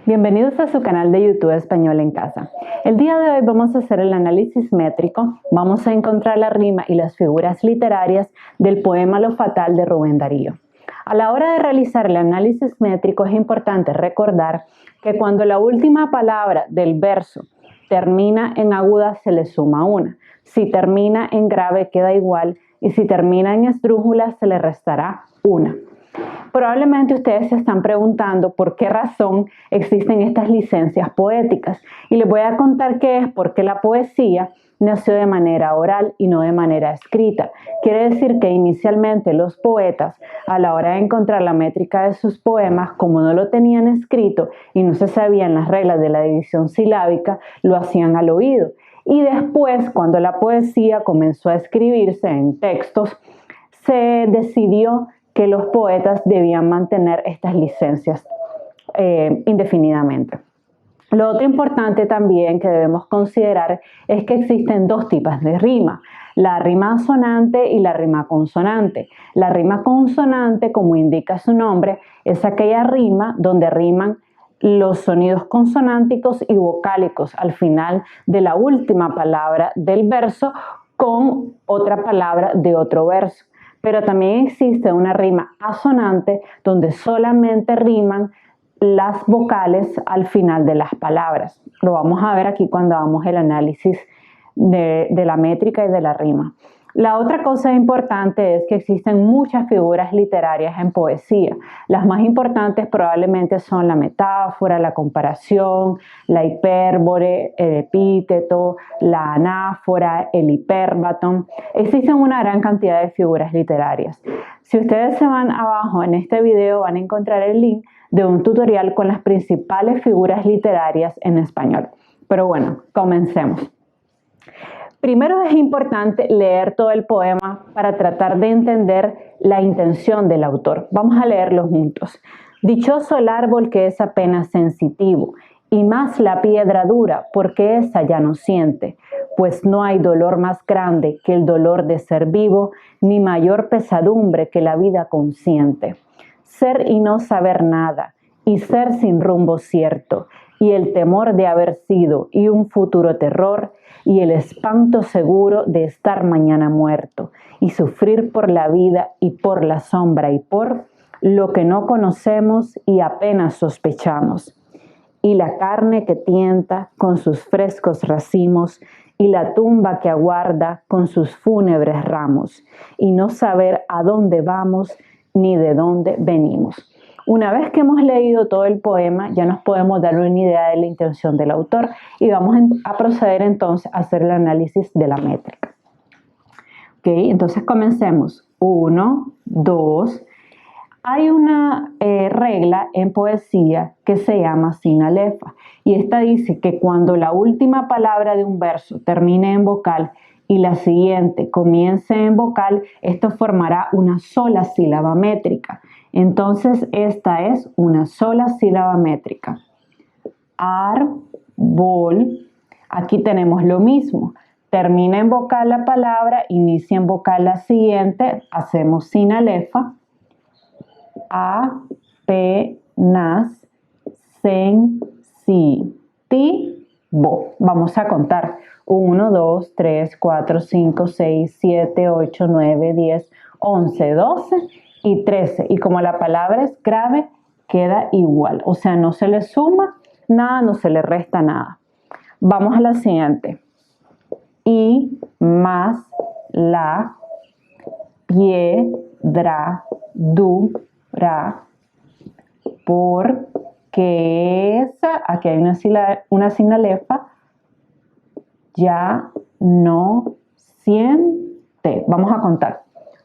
Bienvenidos a su canal de YouTube Español en Casa. El día de hoy vamos a hacer el análisis métrico, vamos a encontrar la rima y las figuras literarias del poema Lo Fatal de Rubén Darío. A la hora de realizar el análisis métrico es importante recordar que cuando la última palabra del verso termina en aguda se le suma una, si termina en grave queda igual y si termina en esdrújula se le restará una. Probablemente ustedes se están preguntando por qué razón existen estas licencias poéticas y les voy a contar que es porque la poesía nació de manera oral y no de manera escrita. Quiere decir que inicialmente los poetas, a la hora de encontrar la métrica de sus poemas, como no lo tenían escrito y no se sabían las reglas de la división silábica, lo hacían al oído. Y después, cuando la poesía comenzó a escribirse en textos, se decidió que los poetas debían mantener estas licencias indefinidamente. Lo otro importante también que debemos considerar es que existen dos tipos de rima, la rima asonante y la rima consonante. La rima consonante, como indica su nombre, es aquella rima donde riman los sonidos consonánticos y vocálicos al final de la última palabra del verso con otra palabra de otro verso. Pero también existe una rima asonante donde solamente riman las vocales al final de las palabras. Lo vamos a ver aquí cuando hagamos el análisis de la métrica y de la rima. La otra cosa importante es que existen muchas figuras literarias en poesía. Las más importantes probablemente son la metáfora, la comparación, la hipérbole, el epíteto, la anáfora, el hipérbaton. Existen una gran cantidad de figuras literarias. Si ustedes se van abajo en este video van a encontrar el link de un tutorial con las principales figuras literarias en español. Pero bueno, comencemos. Primero es importante leer todo el poema para tratar de entender la intención del autor. Vamos a leerlo juntos. Dichoso el árbol que es apenas sensitivo, y más la piedra dura, porque esa ya no siente, pues no hay dolor más grande que el dolor de ser vivo, ni mayor pesadumbre que la vida consciente. Ser y no saber nada, y ser sin rumbo cierto, y el temor de haber sido, y un futuro terror, y el espanto seguro de estar mañana muerto, y sufrir por la vida y por la sombra y por lo que no conocemos y apenas sospechamos, y la carne que tienta con sus frescos racimos, y la tumba que aguarda con sus fúnebres ramos, y no saber a dónde vamos ni de dónde venimos. Una vez que hemos leído todo el poema, ya nos podemos dar una idea de la intención del autor y vamos a proceder entonces a hacer el análisis de la métrica. Ok, entonces comencemos. 1, 2. Hay una regla en poesía que se llama sinalefa y esta dice que cuando la última palabra de un verso termine en vocal y la siguiente comience en vocal, esto formará una sola sílaba métrica. Entonces, esta es una sola sílaba métrica. Árbol. Aquí tenemos lo mismo. Termina en vocal la palabra, inicia en vocal la siguiente, hacemos sinalefa. Apenas sensitivo. Vamos a contar. 1, 2, 3, 4, 5, 6, 7, 8, 9, 10, 11, 12 y 13. Y como la palabra es grave, queda igual. O sea, no se le suma nada, no se le resta nada. Vamos a la siguiente. Y más la piedra dura, porque esa, aquí hay una sinalefa, ya no siente. Vamos a contar.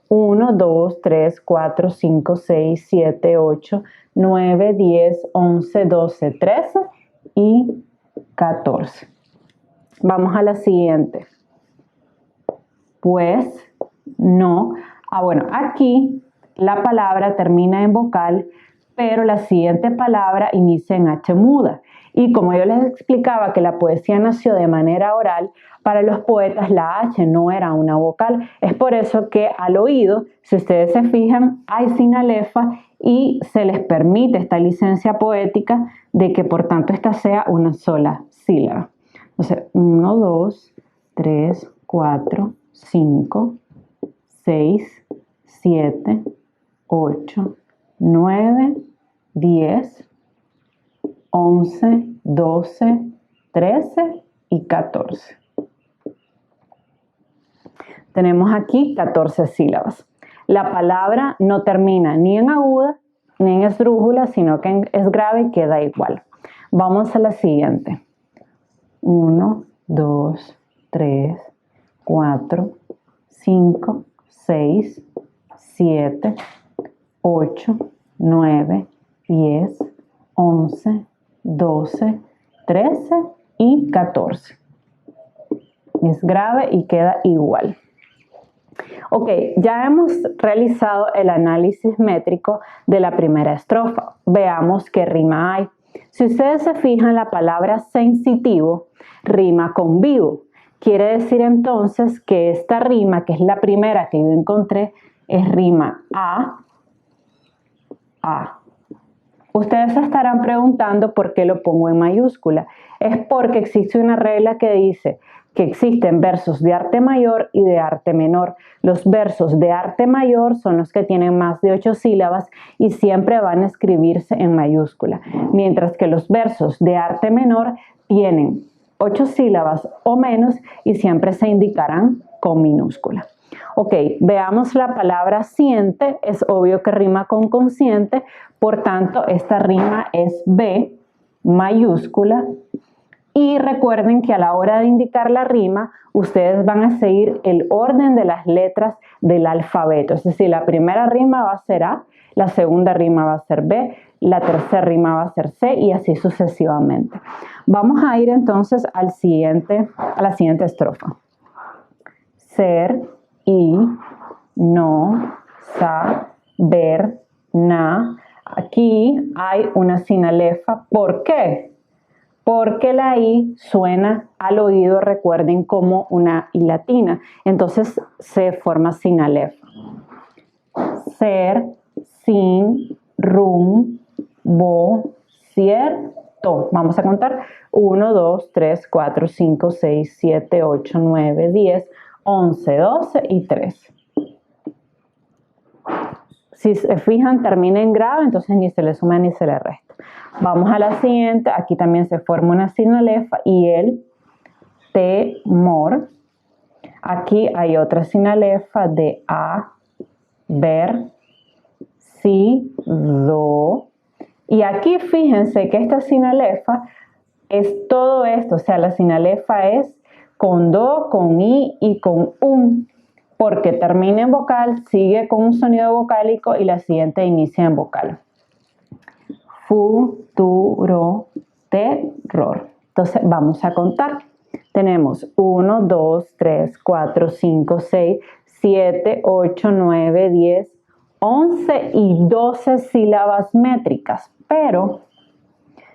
1, 2, 3, 4, 5, 6, 7, 8, 9, 10, 11, 12, 13 y 14. Vamos a la siguiente. Pues no. Bueno, aquí la palabra termina en vocal, pero la siguiente palabra inicia en H muda. Y como yo les explicaba que la poesía nació de manera oral, para los poetas la H no era una vocal. Es por eso que al oído, si ustedes se fijan, hay sinalefa y se les permite esta licencia poética de que por tanto esta sea una sola sílaba. Entonces, 1, 2, 3, 4, 5, 6, 7, 8, 9, 10, 11, 12, 13 y 14. Tenemos aquí 14 sílabas. La palabra no termina ni en aguda ni en esdrújula, sino que es grave y queda igual. Vamos a la siguiente. 1, 2, 3, 4, 5, 6, 7, 8, 9, 10, 11, 12, 13 y 14. Es grave y queda igual. Ok, ya hemos realizado el análisis métrico de la primera estrofa. Veamos qué rima hay. Si ustedes se fijan, la palabra sensitivo rima con vivo. Quiere decir entonces que esta rima, que es la primera que yo encontré, es rima A. Ustedes se estarán preguntando por qué lo pongo en mayúscula. Es porque existe una regla que dice que existen versos de arte mayor y de arte menor. Los versos de arte mayor son los que tienen más de 8 sílabas y siempre van a escribirse en mayúscula, mientras que los versos de arte menor tienen 8 sílabas o menos y siempre se indicarán con minúscula. Ok, veamos la palabra siente. Es obvio que rima con consciente, por tanto esta rima es B mayúscula. Y recuerden que a la hora de indicar la rima, ustedes van a seguir el orden de las letras del alfabeto. Es decir, la primera rima va a ser A, la segunda rima va a ser B, la tercera rima va a ser C y así sucesivamente. Vamos a ir entonces a la siguiente estrofa. Ser, y, no, sa, ver, na. Aquí hay una sinalefa. ¿Por qué? Porque la I suena al oído, recuerden, como una I latina. Entonces se forma sinalefa. Ser, sin, rum, bo, cierto. Vamos a contar. 1, 2, 3, 4, 5, 6, 7, 8, 9, 10, 11, 12 y 13. Si se fijan, termina en grave, entonces ni se le suma ni se le resta. Vamos a la siguiente. Aquí también se forma una sinalefa y el temor. Aquí hay otra sinalefa de a, ver, si, do. Y aquí fíjense que esta sinalefa es todo esto. O sea, la sinalefa es con do, con i y con porque termina en vocal, sigue con un sonido vocálico y la siguiente inicia en vocal. Futuro, terror. Entonces vamos a contar. Tenemos 1, 2, 3, 4, 5, 6, 7, 8, 9, 10, 11 y 12 sílabas métricas. Pero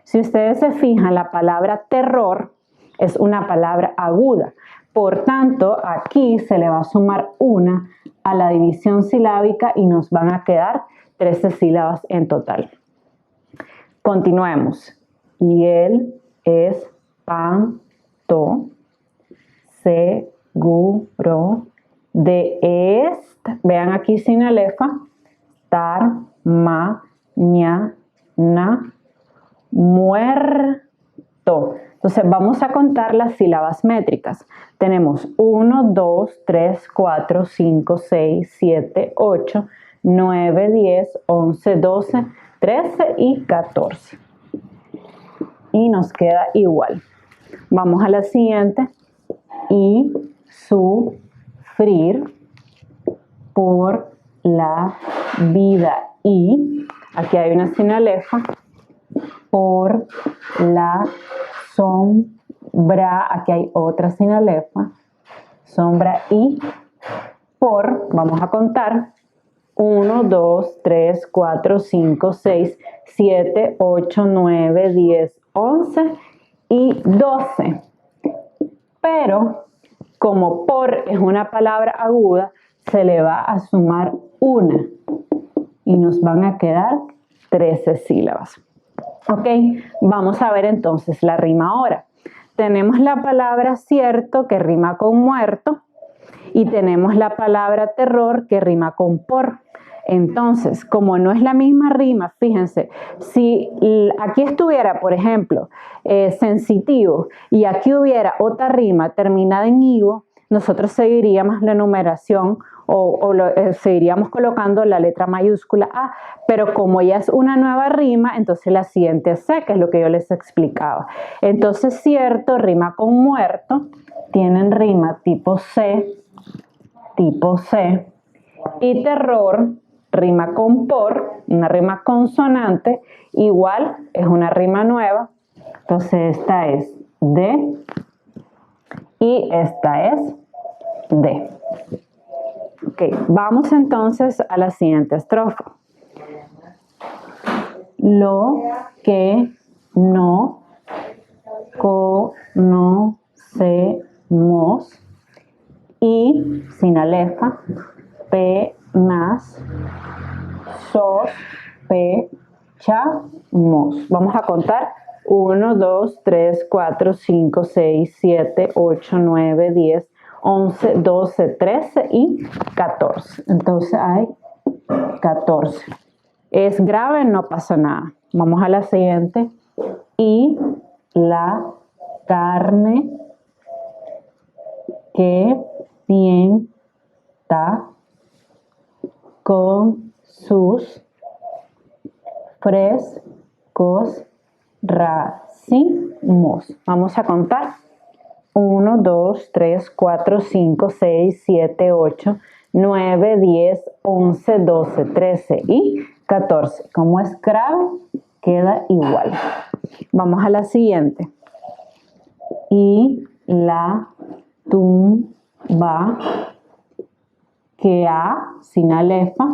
si ustedes se fijan, la palabra terror es una palabra aguda. Por tanto, aquí se le va a sumar una a la división silábica y nos van a quedar 13 sílabas en total. Continuemos. Y él es panto, seguro, de esta. Vean aquí sinalefa. Tar, mañana, muerto. Entonces vamos a contar las sílabas métricas. Tenemos 1, 2, 3, 4, 5, 6, 7, 8, 9, 10, 11, 12, 13 y 14. Y nos queda igual. Vamos a la siguiente. Y sufrir por la vida. Y aquí hay una sinalefa. Por la sombra, aquí hay otra sinalefa, sombra y por, vamos a contar, 1, 2, 3, 4, 5, 6, 7, 8, 9, 10, 11 y 12. Pero como por es una palabra aguda, se le va a sumar una. y nos van a quedar 13 sílabas. Ok, vamos a ver entonces la rima ahora. Tenemos la palabra cierto que rima con muerto y tenemos la palabra terror que rima con por. Entonces, como no es la misma rima, fíjense, si aquí estuviera, por ejemplo, sensitivo y aquí hubiera otra rima terminada en ivo, nosotros seguiríamos la numeración seguiríamos colocando la letra mayúscula A, pero como ya es una nueva rima, entonces la siguiente es C, que es lo que yo les explicaba. Entonces, cierto rima con muerto, tienen rima tipo C, y terror rima con por, una rima consonante, igual es una rima nueva, entonces esta es D y esta es D. Ok, vamos entonces a la siguiente estrofa. Lo que no conocemos y sin alefa, apenas sospechamos. Vamos a contar 1, 2, 3, 4, 5, 6, 7, 8, 9, 10, 11, 12, 13 y 14. Entonces hay 14. Es grave, no pasa nada. Vamos a la siguiente. Y la carne que tienta con sus frescos racimos. Vamos a contar. 1, 2, 3, 4, 5, 6, 7, 8, 9, 10, 11, 12, 13 y 14. Como es grave, queda igual. Vamos a la siguiente. Y la tumba que ha, sin alefa,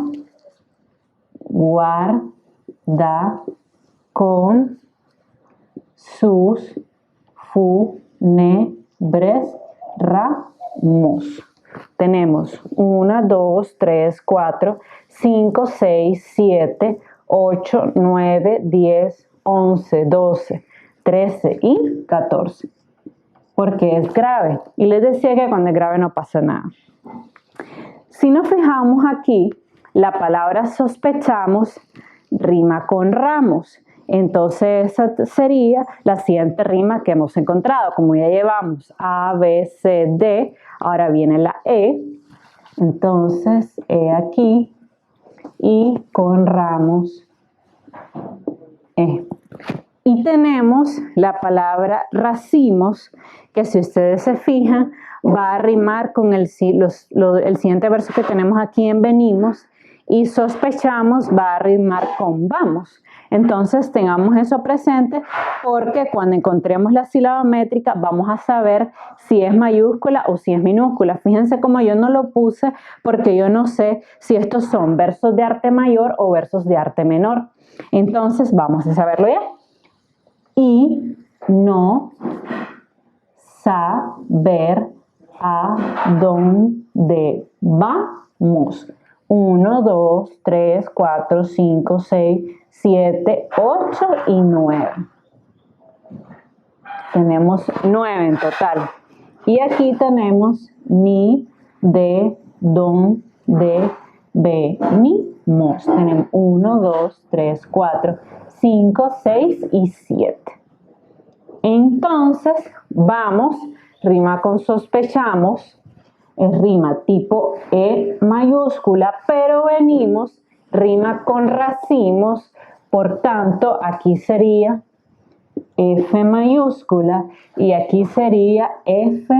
guarda con sus fúnebres ramos. Tenemos 1, 2, 3, 4, 5, 6, 7, 8, 9, 10, 11, 12, 13 y 14. Porque es grave. Y les decía que cuando es grave no pasa nada. Si nos fijamos aquí, la palabra sospechamos rima con ramos. Entonces esa sería la siguiente rima que hemos encontrado. Como ya llevamos A, B, C, D, ahora viene la E. Entonces E aquí y con ramos E. Y tenemos la palabra racimos, que si ustedes se fijan, va a rimar con el siguiente verso que tenemos aquí en venimos, y sospechamos va a rimar con vamos. Entonces tengamos eso presente porque cuando encontremos la sílaba métrica vamos a saber si es mayúscula o si es minúscula. Fíjense como yo no lo puse porque yo no sé si estos son versos de arte mayor o versos de arte menor. Entonces vamos a saberlo ya. Y no saber a dónde vamos. 1, 2, 3, 4, 5, 6, 7, 8 y 9. Tenemos 9 en total. Y aquí tenemos ni, de, dónde venimos. Tenemos 1, 2, 3, 4, 5, 6 y 7. Entonces, vamos, rima con sospechamos, es rima tipo E mayúscula, pero venimos, rima con racimos, por tanto, aquí sería F mayúscula y aquí sería F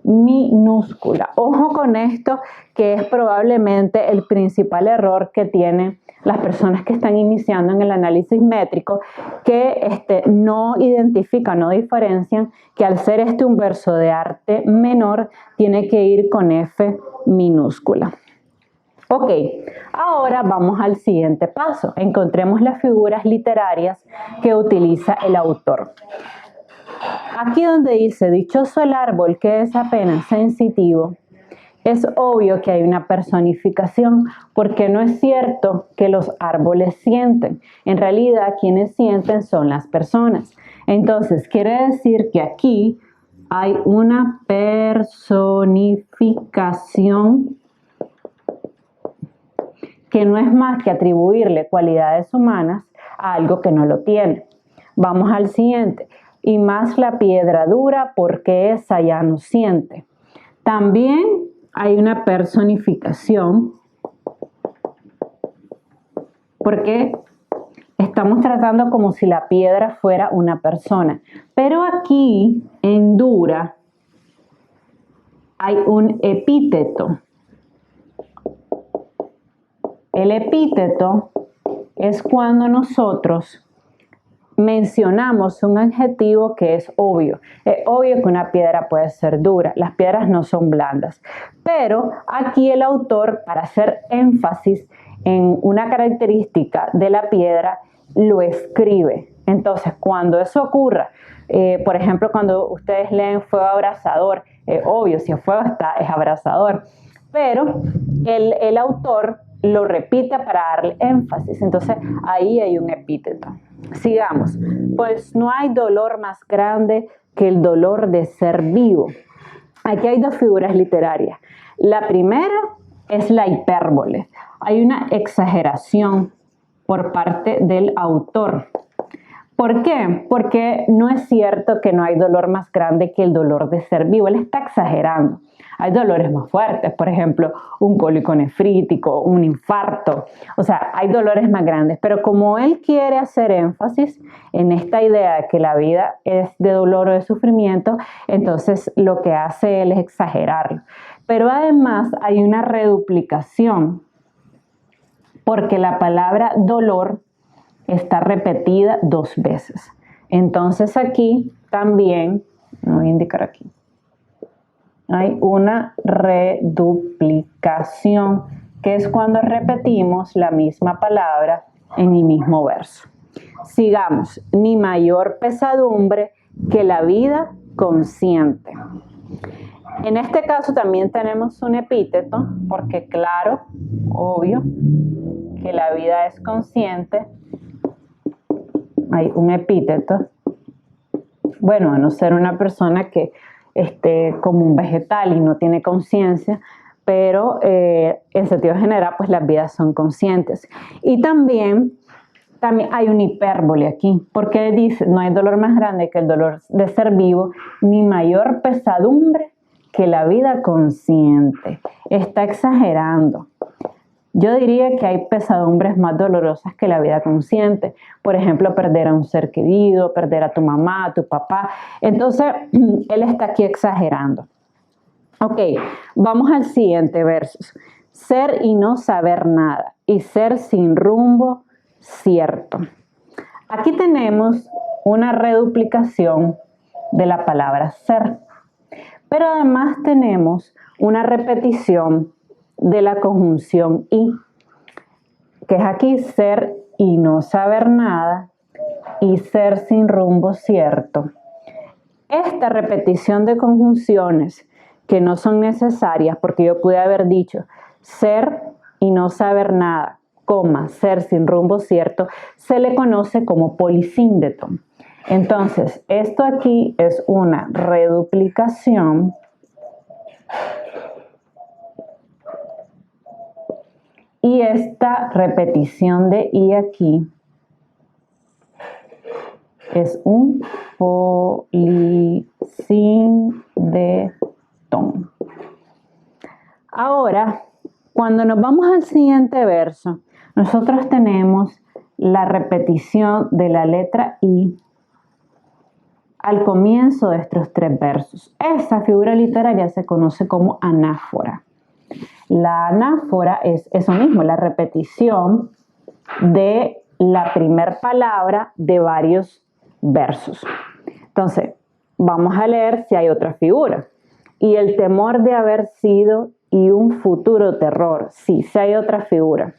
minúscula. Ojo con esto, que es probablemente el principal error que tienen las personas que están iniciando en el análisis métrico, que no identifican, no diferencian que al ser un verso de arte menor, tiene que ir con F minúscula. Ok, ahora vamos al siguiente paso. Encontremos las figuras literarias que utiliza el autor. Aquí donde dice, dichoso el árbol que es apenas sensitivo, Es obvio que hay una personificación, porque no es cierto que los árboles sienten. En realidad, quienes sienten son las personas. Entonces, quiere decir que aquí hay una personificación que no es más que atribuirle cualidades humanas a algo que no lo tiene. Vamos al siguiente. Y más la piedra dura, porque esa ya no siente. También hay una personificación porque estamos tratando como si la piedra fuera una persona. Pero aquí en dura hay un epíteto. El epíteto es cuando nosotros mencionamos un adjetivo que es obvio. Es obvio que una piedra puede ser dura, las piedras no son blandas, pero aquí el autor, para hacer énfasis en una característica de la piedra, lo escribe. Entonces, cuando eso ocurra, por ejemplo, cuando ustedes leen fuego abrasador, obvio, si el fuego está, es abrasador, pero el autor lo repite para darle énfasis. Entonces, ahí hay un epíteto. Sigamos. Pues no hay dolor más grande que el dolor de ser vivo. Aquí hay dos figuras literarias. La primera es la hipérbole. Hay una exageración por parte del autor. ¿Por qué? Porque no es cierto que no hay dolor más grande que el dolor de ser vivo. Él está exagerando. Hay dolores más fuertes, por ejemplo, un cólico nefrítico, un infarto. O sea, hay dolores más grandes. Pero como él quiere hacer énfasis en esta idea de que la vida es de dolor o de sufrimiento, entonces lo que hace él es exagerarlo. Pero además hay una reduplicación, porque la palabra dolor está repetida 2 veces. Entonces aquí también, no voy a indicar aquí, hay una reduplicación, que es cuando repetimos la misma palabra en el mismo verso. Sigamos. Ni mayor pesadumbre que la vida consciente. En este caso también tenemos un epíteto, porque claro, obvio, que la vida es consciente. Hay un epíteto. Bueno, a no ser una persona que esté como un vegetal y no tiene conciencia, pero en sentido general, pues las vidas son conscientes. Y también hay una hipérbole aquí, porque dice, no hay dolor más grande que el dolor de ser vivo, ni mayor pesadumbre que la vida consciente. Está exagerando. Yo diría que hay pesadumbres más dolorosas que la vida consciente. Por ejemplo, perder a un ser querido, perder a tu mamá, a tu papá. Entonces, él está aquí exagerando. Ok, vamos al siguiente verso. Ser y no saber nada, y ser sin rumbo cierto. Aquí tenemos una reduplicación de la palabra ser. Pero además tenemos una repetición de la conjunción y, que es aquí ser y no saber nada y ser sin rumbo cierto. Esta repetición de conjunciones que no son necesarias, porque yo pude haber dicho ser y no saber nada, coma, ser sin rumbo cierto, se le conoce como polisíndeto. Entonces, esto aquí es una reduplicación y esta repetición de y aquí es un polisíndeto. Ahora, cuando nos vamos al siguiente verso, nosotros tenemos la repetición de la letra I al comienzo de estos 3 versos. Esta figura literaria se conoce como anáfora. La anáfora es eso mismo, la repetición de la primera palabra de varios versos. Entonces, vamos a leer si hay otra figura. Y el temor de haber sido y un futuro terror. Sí, si hay otra figura.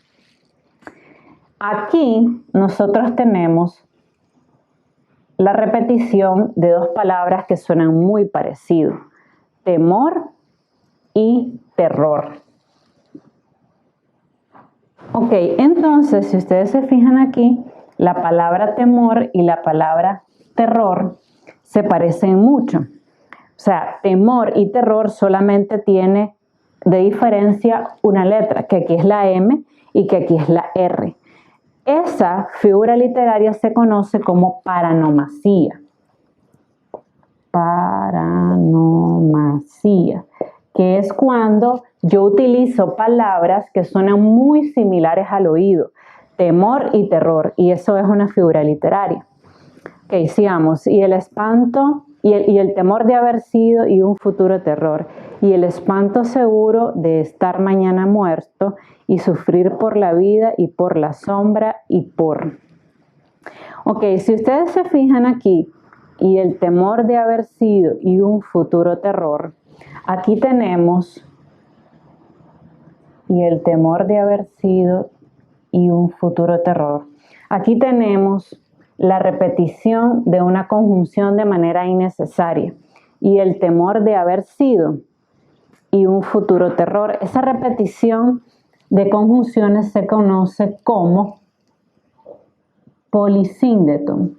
Aquí nosotros tenemos la repetición de 2 palabras que suenan muy parecido. Temor y terror. Ok, entonces si ustedes se fijan aquí, la palabra temor y la palabra terror se parecen mucho. O sea, temor y terror solamente tiene de diferencia una letra, que aquí es la M y que aquí es la R. Esa figura literaria se conoce como paranomasia. Paranomasia, que es cuando yo utilizo palabras que suenan muy similares al oído, temor y terror, y eso es una figura literaria. Ok, sigamos. Y el espanto y el temor de haber sido y un futuro terror, y el espanto seguro de estar mañana muerto y sufrir por la vida y por la sombra y por. Ok, si ustedes se fijan aquí, y el temor de haber sido y un futuro terror, aquí tenemos y el temor de haber sido y un futuro terror. Aquí tenemos la repetición de una conjunción de manera innecesaria y el temor de haber sido y un futuro terror. Esa repetición de conjunciones se conoce como polisíndeton.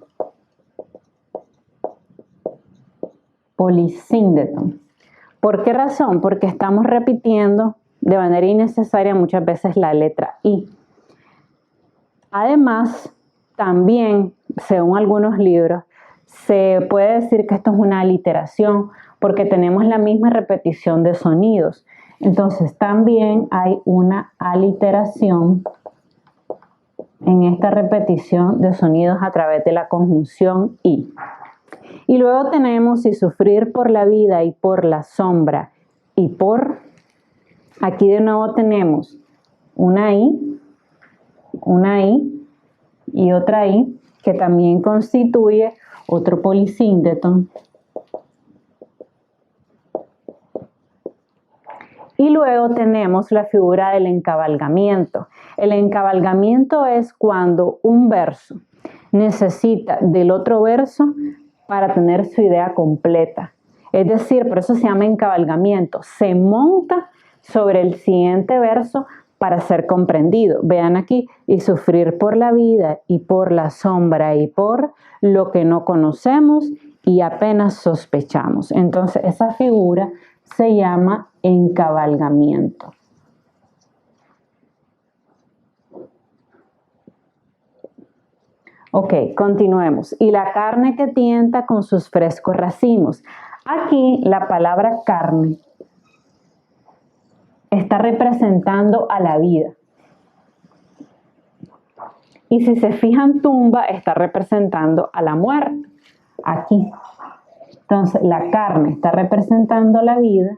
Polisíndeton. ¿Por qué razón? Porque estamos repitiendo de manera innecesaria muchas veces la letra I. Además, también, según algunos libros, se puede decir que esto es una aliteración porque tenemos la misma repetición de sonidos. Entonces, también hay una aliteración en esta repetición de sonidos a través de la conjunción I. Y luego tenemos y sufrir por la vida y por la sombra y por. Aquí de nuevo tenemos una I y otra I que también constituye otro polisíndeton. Y luego tenemos la figura del encabalgamiento. El encabalgamiento es cuando un verso necesita del otro verso para tener su idea completa. Es decir, por eso se llama encabalgamiento. Se monta sobre el siguiente verso para ser comprendido. Vean aquí, y sufrir por la vida y por la sombra y por lo que no conocemos y apenas sospechamos. Entonces, esa figura se llama encabalgamiento. Ok, continuemos. Y la carne que tienta con sus frescos racimos. Aquí la palabra carne está representando a la vida. Y si se fijan, tumba está representando a la muerte. Aquí. Entonces, la carne está representando la vida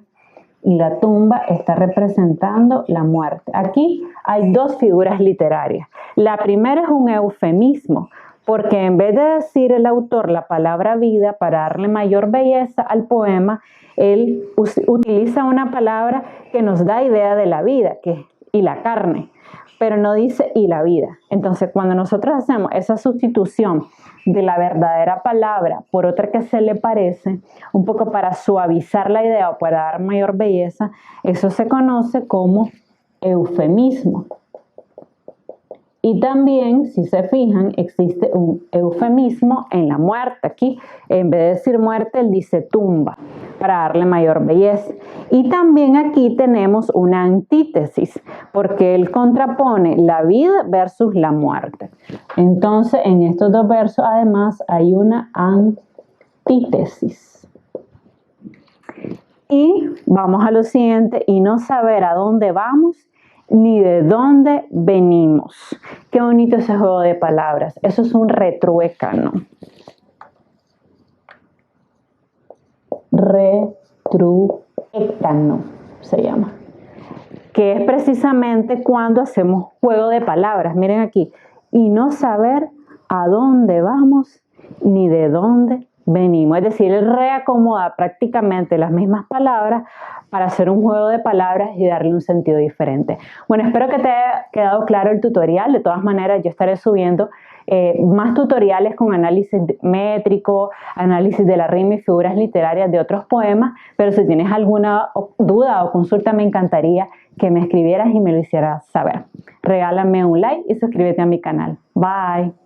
y la tumba está representando la muerte. Aquí hay dos figuras literarias. La primera es un eufemismo, porque en vez de decir el autor la palabra vida para darle mayor belleza al poema, él utiliza una palabra que nos da idea de la vida, que es y la carne, pero no dice y la vida. Entonces, cuando nosotros hacemos esa sustitución de la verdadera palabra por otra que se le parece, un poco para suavizar la idea o para dar mayor belleza, eso se conoce como eufemismo. Y también, si se fijan, existe un eufemismo en la muerte. Aquí, en vez de decir muerte, él dice tumba, para darle mayor belleza. Y también aquí tenemos una antítesis, porque él contrapone la vida versus la muerte. Entonces, en estos dos versos, además, hay una antítesis. Y vamos a lo siguiente, y no saber a dónde vamos, ni de dónde venimos. Qué bonito ese juego de palabras. Eso es un retruécano. Retruécano se llama. Que es precisamente cuando hacemos juego de palabras. Miren aquí. Y no saber a dónde vamos, ni de dónde venimos. Es decir, él reacomoda prácticamente las mismas palabras para hacer un juego de palabras y darle un sentido diferente. Bueno, espero que te haya quedado claro el tutorial. De todas maneras, yo estaré subiendo más tutoriales con análisis métrico, análisis de la rima y figuras literarias de otros poemas, pero si tienes alguna duda o consulta me encantaría que me escribieras y me lo hicieras saber. Regálame un like y suscríbete a mi canal. Bye.